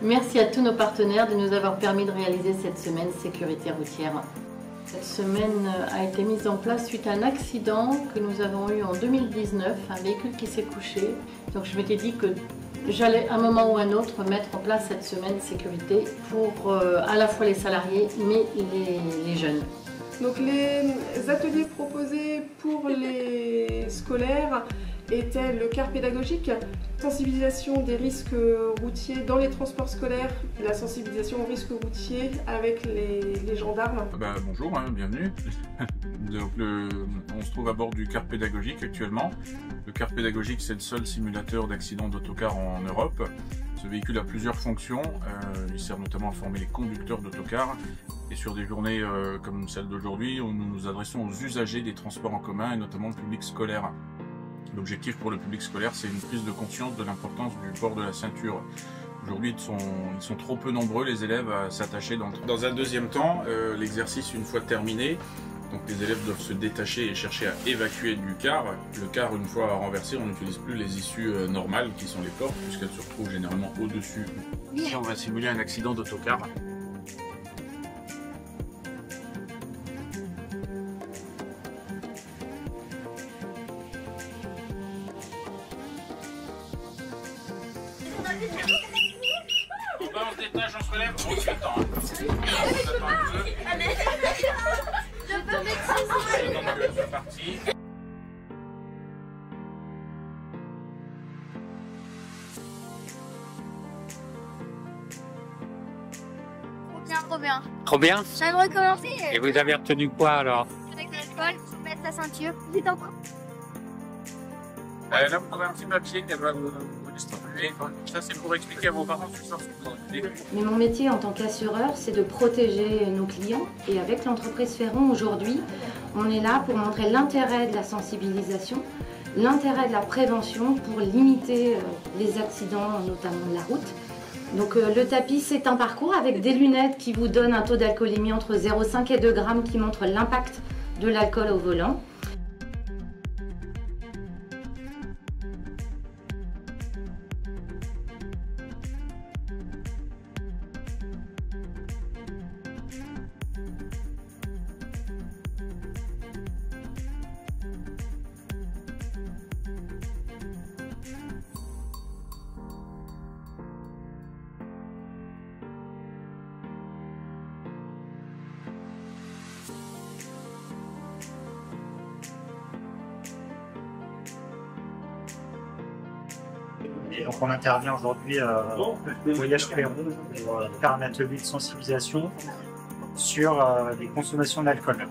Merci à tous nos partenaires de nous avoir permis de réaliser cette semaine sécurité routière. Cette semaine a été mise en place suite à un accident que nous avons eu en 2019, un véhicule qui s'est couché. Donc je m'étais dit que j'allais à un moment ou un autre mettre en place cette semaine sécurité pour à la fois les salariés mais les jeunes. Donc les ateliers proposés pour les scolaires étaient le quart pédagogique, sensibilisation des risques routiers dans les transports scolaires, la sensibilisation aux risques routiers avec les gendarmes. Bonjour, bienvenue. Donc, on se trouve à bord du car pédagogique actuellement. Le car pédagogique, c'est le seul simulateur d'accident d'autocar en Europe. Ce véhicule a plusieurs fonctions. Il sert notamment à former les conducteurs d'autocars. Et sur des journées comme celle d'aujourd'hui, nous nous adressons aux usagers des transports en commun et notamment le public scolaire. L'objectif pour le public scolaire, c'est une prise de conscience de l'importance du port de la ceinture. Aujourd'hui, ils sont trop peu nombreux, les élèves, à s'attacher d'entre eux. Dans un deuxième temps, l'exercice, une fois terminé, donc les élèves doivent se détacher et chercher à évacuer du car. Le car, une fois renversé, on n'utilise plus les issues normales qui sont les portes, puisqu'elles se retrouvent généralement au-dessus. Ici, on va simuler un accident d'autocar. On se détache, on se relève, on se attend. C'est parti. Trop bien. Trop bien. J'aimerais recommencer. Et vous avez retenu quoi alors? Avec l'alcool, il faut mettre sa ceinture. Vite en train. Là, vous trouvez un petit papier qui va vous distribuer. Ça, c'est pour expliquer à vos parents ce que vous. Mais mon métier en tant qu'assureur, c'est de protéger nos clients. Et avec l'entreprise Ferron, aujourd'hui, on est là pour montrer l'intérêt de la sensibilisation, l'intérêt de la prévention pour limiter les accidents, notamment de la route. Donc le tapis, c'est un parcours avec des lunettes qui vous donnent un taux d'alcoolémie entre 0,5 et 2 grammes qui montre l'impact de l'alcool au volant. Et donc on intervient aujourd'hui au Voyage Ferron pour faire un atelier de sensibilisation sur les consommations d'alcool.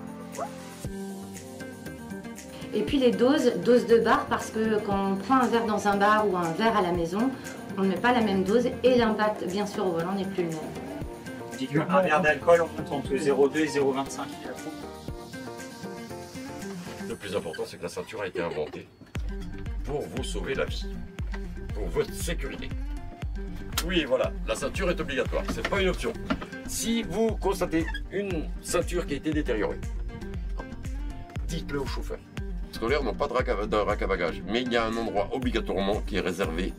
Et puis les doses de bar, parce que quand on prend un verre dans un bar ou un verre à la maison, on ne met pas la même dose et l'impact, bien sûr, au volant n'est plus le même. On dit qu'un verre d'alcool, on compte entre 0,2 et 0,25. Le plus important, c'est que la ceinture a été inventée pour vous sauver la vie, pour votre sécurité. Oui, voilà, la ceinture est obligatoire, c'est pas une option. Si vous constatez une ceinture qui a été détériorée, dites-le au chauffeur. Les scolaires n'ont pas de rack à bagages, mais il y a un endroit obligatoirement qui est réservé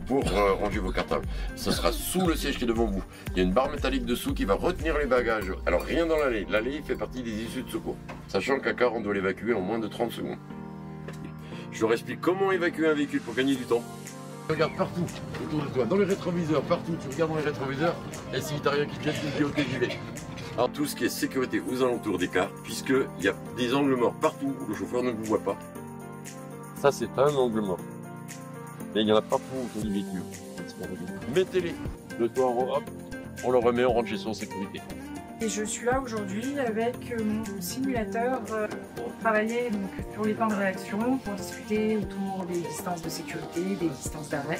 pour ranger vos cartables. Ce sera sous le siège qui est devant vous. Il y a une barre métallique dessous qui va retenir les bagages. Alors rien dans l'allée. L'allée fait partie des issues de secours. Sachant qu'un car, on doit l'évacuer en moins de 30 secondes. Je leur explique comment évacuer un véhicule pour gagner du temps. Regarde partout autour de toi, dans les rétroviseurs, partout, tu regardes dans les rétroviseurs, et si t'as rien qui te jette, tu dis ok, j'y vais. Alors tout ce qui est sécurité aux alentours des cars, puisqu'il y a des angles morts partout où le chauffeur ne vous voit pas. Ça c'est un angle mort. Mais il y en a partout autour du véhicule. Mettez-les, le toit en haut, hop, on le remet, on rentre chez son sécurité. Et je suis là aujourd'hui avec mon simulateur pour travailler donc, sur les temps de réaction, pour discuter autour des distances de sécurité, des distances d'arrêt.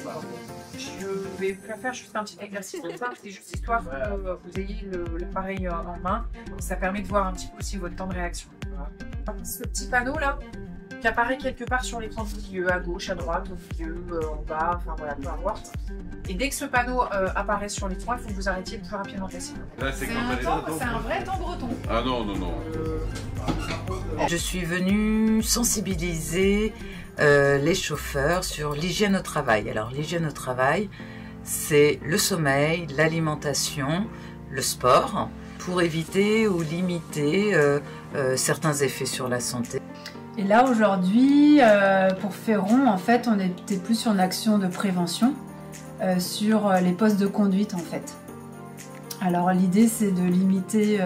Je vais faire juste un petit exercice comme ça, c'est juste histoire que vous ayez l'appareil en main. Ça permet de voir un petit peu aussi votre temps de réaction. Ce petit panneau là, qui apparaît quelque part sur l'écran du milieu, à gauche, à droite, au milieu, en bas, enfin voilà, peu importe. Et dès que ce panneau apparaît sur l'écran, il faut que vous arrêtiez le plus rapidement possible. C'est un vrai temps breton. Ah non, non, non. Je suis venue sensibiliser les chauffeurs sur l'hygiène au travail. Alors l'hygiène au travail, c'est le sommeil, l'alimentation, le sport, pour éviter ou limiter certains effets sur la santé. Et là aujourd'hui, pour Ferron, en fait, on était plus sur une action de prévention sur les postes de conduite en fait. Alors l'idée c'est de limiter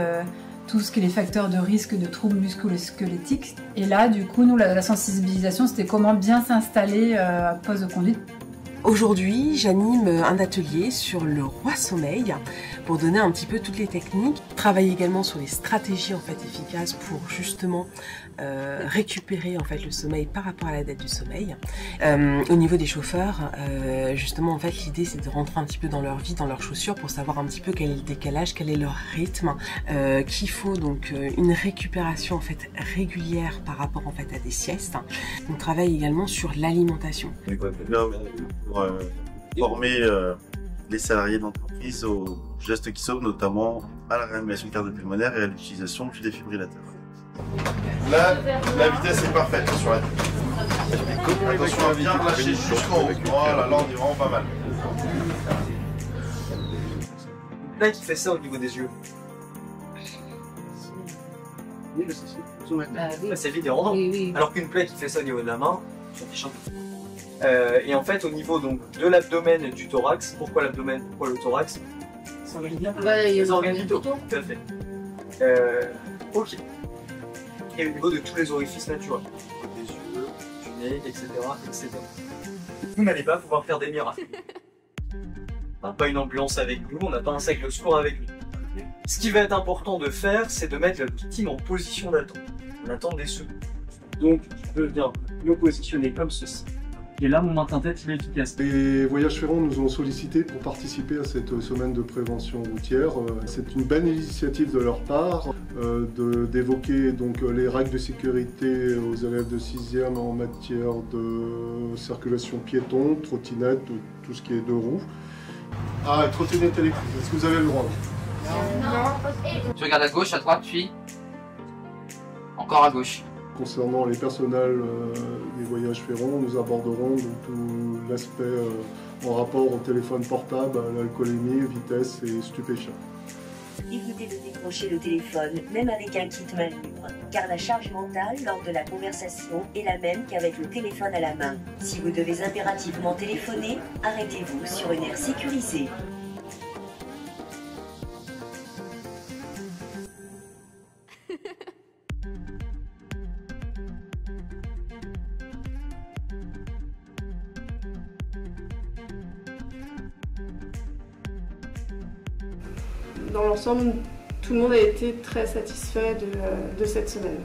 tout ce qui est les facteurs de risque de troubles musculo-squelettiques. Et là du coup, nous la sensibilisation c'était comment bien s'installer à poste de conduite. Aujourd'hui, j'anime un atelier sur le roi sommeil pour donner un petit peu toutes les techniques. Je travaille également sur les stratégies en fait efficaces pour justement récupérer en fait le sommeil par rapport à la dette du sommeil. Au niveau des chauffeurs, justement en fait l'idée c'est de rentrer un petit peu dans leur vie, dans leurs chaussures pour savoir un petit peu quel est le décalage, quel est leur rythme, qu'il faut donc une récupération en fait régulière par rapport en fait à des siestes. On travaille également sur l'alimentation. Pour former les salariés d'entreprise aux gestes qui sauvent, notamment à la réanimation cardio-pulmonaire et à l'utilisation du défibrillateur. Là, la vitesse est parfaite sur la tête. Attention à bien lâcher jusqu'en haut. Voilà, là on est vraiment pas mal. Une plaie qui fait ça au niveau des yeux. C'est évident. Alors qu'une plaie qui fait ça au niveau de la main, c'est fichant. Et en fait, au niveau donc, de l'abdomen et du thorax, pourquoi l'abdomen, pourquoi le thorax? Les organes vitaux. Tout à fait. Ok. Et au niveau de tous les orifices naturels, des yeux, du nez, etc., etc. Vous n'allez pas pouvoir faire des miracles. On n'a pas une ambulance avec nous, on n'a pas un sac de secours avec nous. Ce qui va être important de faire, c'est de mettre la victime en position d'attente. On attend des secours. Donc, je peux bien me positionner comme ceci. Et là, mon maintien-tête, il est efficace. Les Voyages Ferrand nous ont sollicité pour participer à cette semaine de prévention routière. C'est une belle initiative de leur part d'évoquer donc les règles de sécurité aux élèves de 6e en matière de circulation piéton, trottinette, tout ce qui est deux roues. Ah, trottinette électrique, est-ce que vous avez le droit? Non. Tu regardes à gauche, à droite, puis encore à gauche. Concernant les personnels des Voyages Ferrand, nous aborderons tout l'aspect en rapport au téléphone portable, à l'alcoolémie, vitesse et stupéfiants. Évitez de décrocher le téléphone, même avec un kit main libre, car la charge mentale lors de la conversation est la même qu'avec le téléphone à la main. Si vous devez impérativement téléphoner, arrêtez-vous sur une aire sécurisée. Dans l'ensemble, tout le monde a été très satisfait de cette semaine.